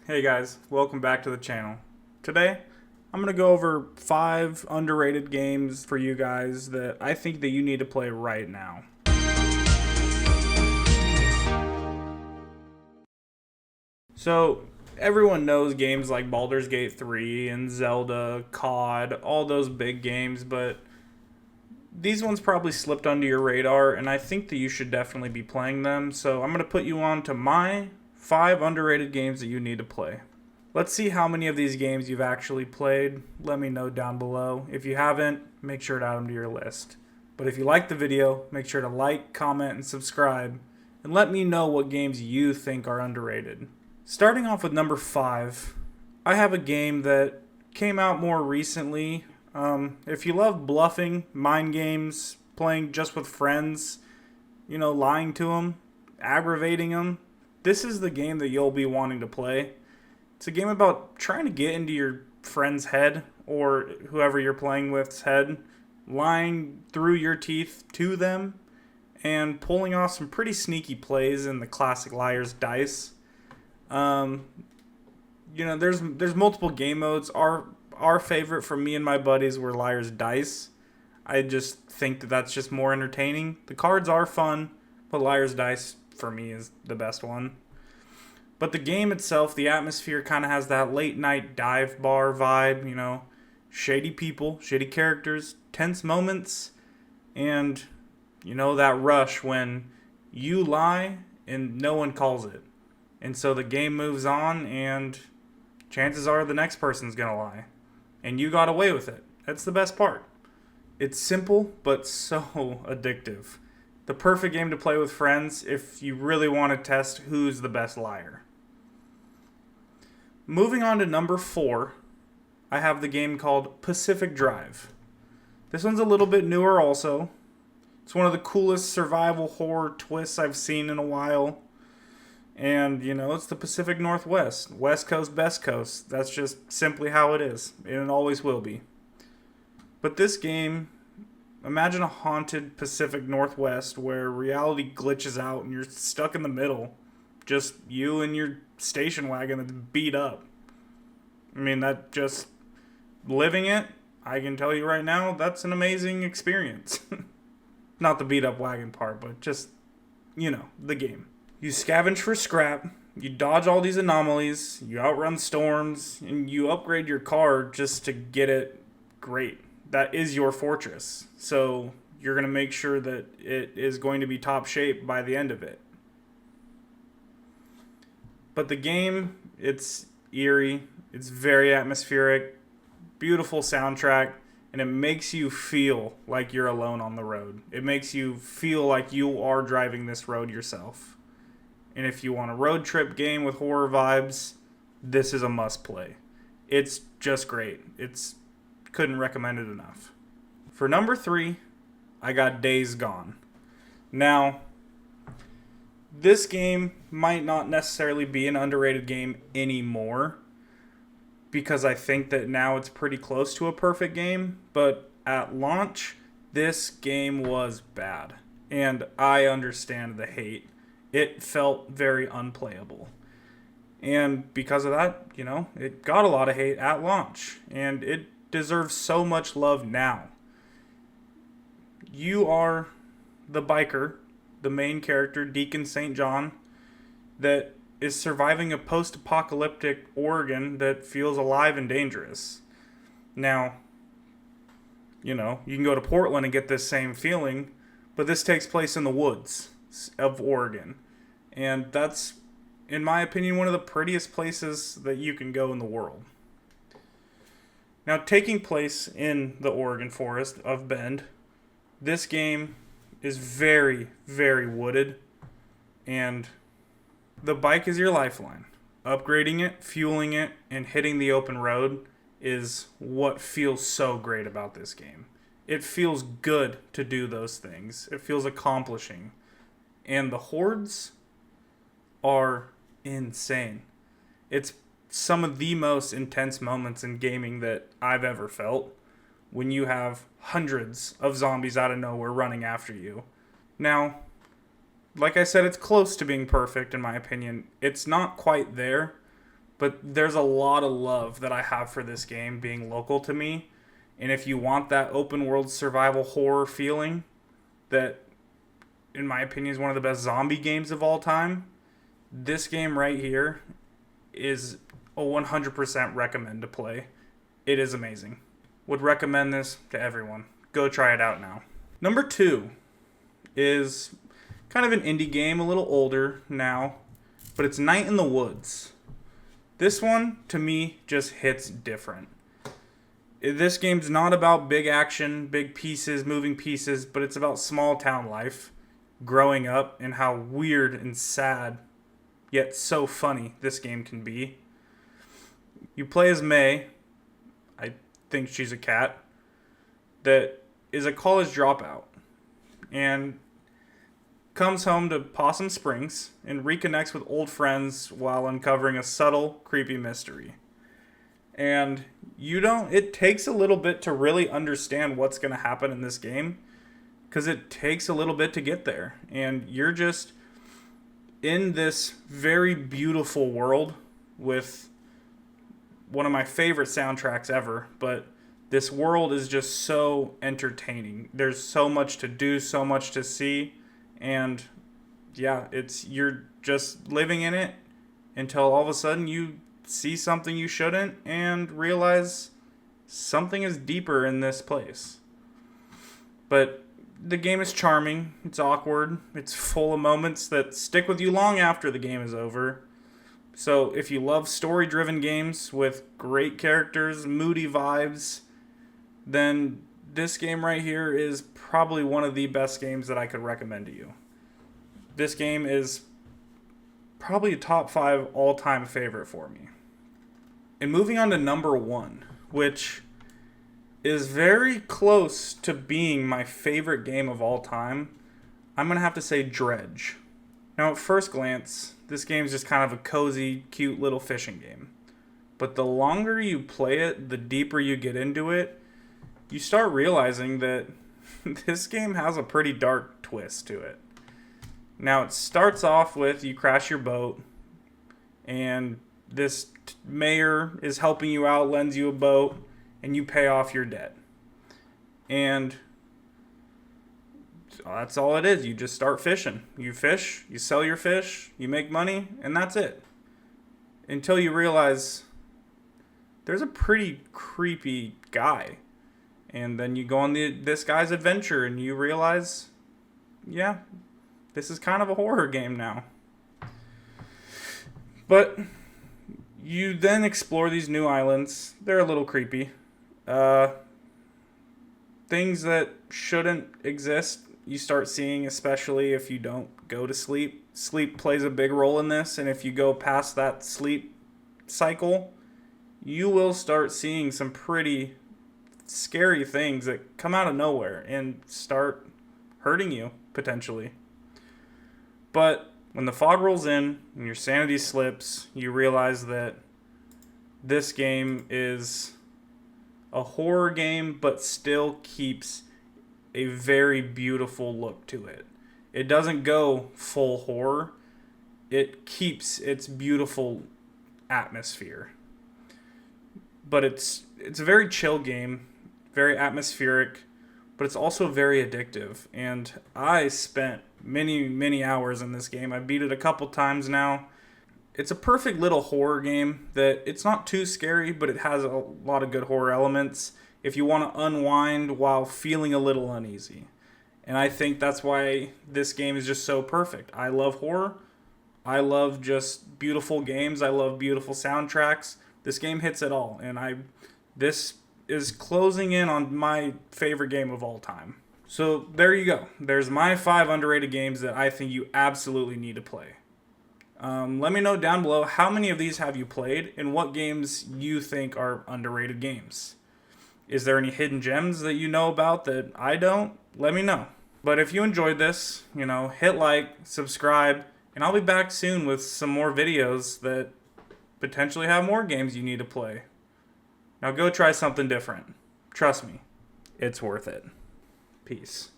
Hey guys, welcome back to the channel. Today, I'm going to go over 5 underrated games for you guys that I think that you need to play right now. So, everyone knows games like Baldur's Gate 3 and Zelda, COD, all those big games, but these ones probably slipped under your radar, and I think that you should definitely be playing them. So, I'm going to put you on to my 5 underrated games that you need to play. Let's see how many of these games you've actually played. Let me know down below. If you haven't, make sure to add them to your list. But if you like the video, make sure to like, comment, and subscribe. And let me know what games you think are underrated. Starting off with number 5, I have a game that came out more recently. If you love bluffing, mind games, playing just with friends, lying to them, aggravating them, this is the game that you'll be wanting to play. It's a game about trying to get into your friend's head or whoever you're playing with's head, lying through your teeth to them, and pulling off some pretty sneaky plays in the classic Liar's Dice. There's multiple game modes. Our favorite for me and my buddies were Liar's Dice. I just think that that's just more entertaining. The cards are fun, but Liar's Dice for me is the best one. But the game itself, the atmosphere kind of has that late night dive bar vibe, shady people, shady characters, tense moments, and, that rush when you lie and no one calls it. And so the game moves on and chances are the next person's going to lie. And you got away with it. That's the best part. It's simple, but so addictive. The perfect game to play with friends if you really want to test who's the best liar. Moving on to number 4, I have the game called Pacific Drive. This one's a little bit newer also. It's one of the coolest survival horror twists I've seen in a while. And, it's the Pacific Northwest. West Coast, best coast. That's just simply how it is. And it always will be. But this game, imagine a haunted Pacific Northwest where reality glitches out and you're stuck in the middle. Just you and your station wagon that's beat up. That just living it, I can tell you right now, that's an amazing experience. Not the beat up wagon part, but just, the game. You scavenge for scrap, you dodge all these anomalies, you outrun storms, and you upgrade your car just to get it great. That is your fortress. So you're going to make sure that it is going to be top shape by the end of it. But the game, it's eerie, it's very atmospheric, beautiful soundtrack, and it makes you feel like you're alone on the road. It makes you feel like you are driving this road yourself. And if you want a road trip game with horror vibes, this is a must play. It's just great. Couldn't recommend it enough. For number 3, I got Days Gone. Now, this game might not necessarily be an underrated game anymore because I think that now it's pretty close to a perfect game, but at launch, this game was bad, and I understand the hate. It felt very unplayable, and because of that, it got a lot of hate at launch, and it deserves so much love now. You are the biker, the main character, Deacon St. John, that is surviving a post-apocalyptic Oregon that feels alive and dangerous. Now, you can go to Portland and get this same feeling, but this takes place in the woods of Oregon. And that's, in my opinion, one of the prettiest places that you can go in the world. Now, taking place in the Oregon forest of Bend, this game is very, very wooded, and the bike is your lifeline. Upgrading it, fueling it, and hitting the open road is what feels so great about this game. It feels good to do those things. It feels accomplishing. And the hordes are insane. It's some of the most intense moments in gaming that I've ever felt when you have hundreds of zombies out of nowhere running after you. Now, like I said, it's close to being perfect in my opinion. It's not quite there, But there's a lot of love that I have for this game being local to me. And if you want that open world survival horror feeling that, in my opinion, is one of the best zombie games of all time, this game right here is a 100% recommend to play. It is amazing. Would recommend this to everyone. Go try it out now. Number 2 is kind of an indie game, a little older now, but it's Night in the Woods. This one, to me, just hits different. This game's not about big action, big pieces, moving pieces, but it's about small town life, growing up, and how weird and sad, yet so funny this game can be. You play as May, I think she's a cat, that is a college dropout, and comes home to Possum Springs and reconnects with old friends while uncovering a subtle, creepy mystery. And it takes a little bit to really understand what's going to happen in this game, because it takes a little bit to get there. And you're just in this very beautiful world with one of my favorite soundtracks ever, but this world is just so entertaining. There's so much to do, so much to see, and yeah, you're just living in it until all of a sudden you see something you shouldn't and realize something is deeper in this place. But the game is charming, it's awkward, it's full of moments that stick with you long after the game is over. So if you love story-driven games with great characters, moody vibes, then this game right here is probably one of the best games that I could recommend to you. This game is probably a top 5 all-time favorite for me. And moving on to number 1, which is very close to being my favorite game of all time, I'm going to have to say Dredge. Now, at first glance, this game is just kind of a cozy, cute little fishing game. But the longer you play it, the deeper you get into it, you start realizing that this game has a pretty dark twist to it. Now, it starts off with you crash your boat, and this mayor is helping you out, lends you a boat, and you pay off your debt. And that's all it is. You just start fishing. You fish, you sell your fish, you make money, and that's it. Until you realize there's a pretty creepy guy. And then you go on this guy's adventure and you realize, yeah, this is kind of a horror game now. But you then explore these new islands. They're a little creepy. Things that shouldn't exist, you start seeing, especially if you don't go to sleep. Sleep plays a big role in this, and if you go past that sleep cycle, you will start seeing some pretty scary things that come out of nowhere and start hurting you, potentially. But when the fog rolls in and your sanity slips, you realize that this game is a horror game, but still keeps a very beautiful look to it. It doesn't go full horror. It keeps its beautiful atmosphere. But it's a very chill game, very atmospheric, but it's also very addictive. And I spent many, many hours in this game. I beat it a couple times now. It's a perfect little horror game that it's not too scary, but it has a lot of good horror elements if you want to unwind while feeling a little uneasy. And I think that's why this game is just so perfect. I love horror. I love just beautiful games. I love beautiful soundtracks. This game hits it all, and this is closing in on my favorite game of all time. So there you go. There's my 5 underrated games that I think you absolutely need to play. Let me know down below how many of these have you played and what games you think are underrated games. Is there any hidden gems that you know about that I don't? Let me know. But if you enjoyed this, hit like, subscribe, and I'll be back soon with some more videos that potentially have more games you need to play. Now go try something different. Trust me, it's worth it. Peace.